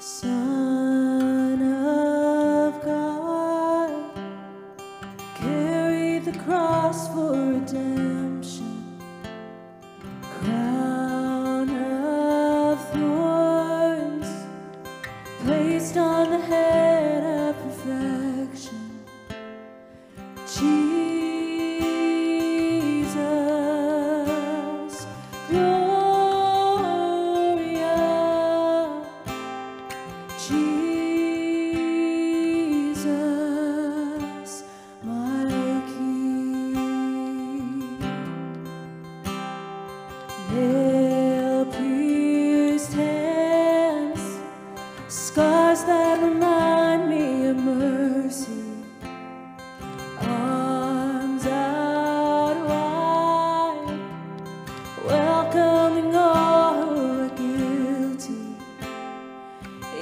Son of God, carried the cross for redemption, crown of thorns, placed on the head of perfection. Jesus, Gloria, Jesus, my King. Nail-pierced hands, scars that remind me of mercy. Arms out wide, welcoming all who are guilty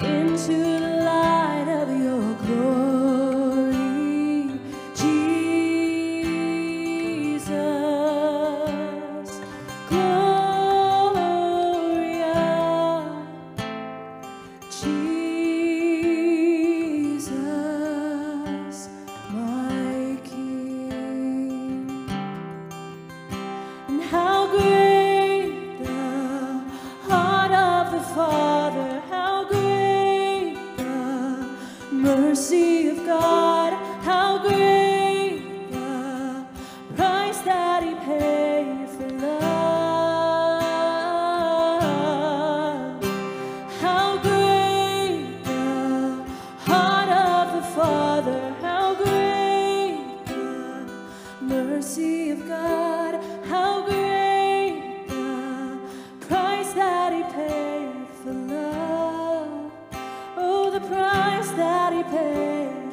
into the light of your glory. Jesus, Gloria, Jesus, my King. And how great the heart of the Father, how great the mercy of God, how great the price that He paid for love. How great the heart of the Father, how great the mercy of God, how great the price that He paid for love. Oh, the price that He paid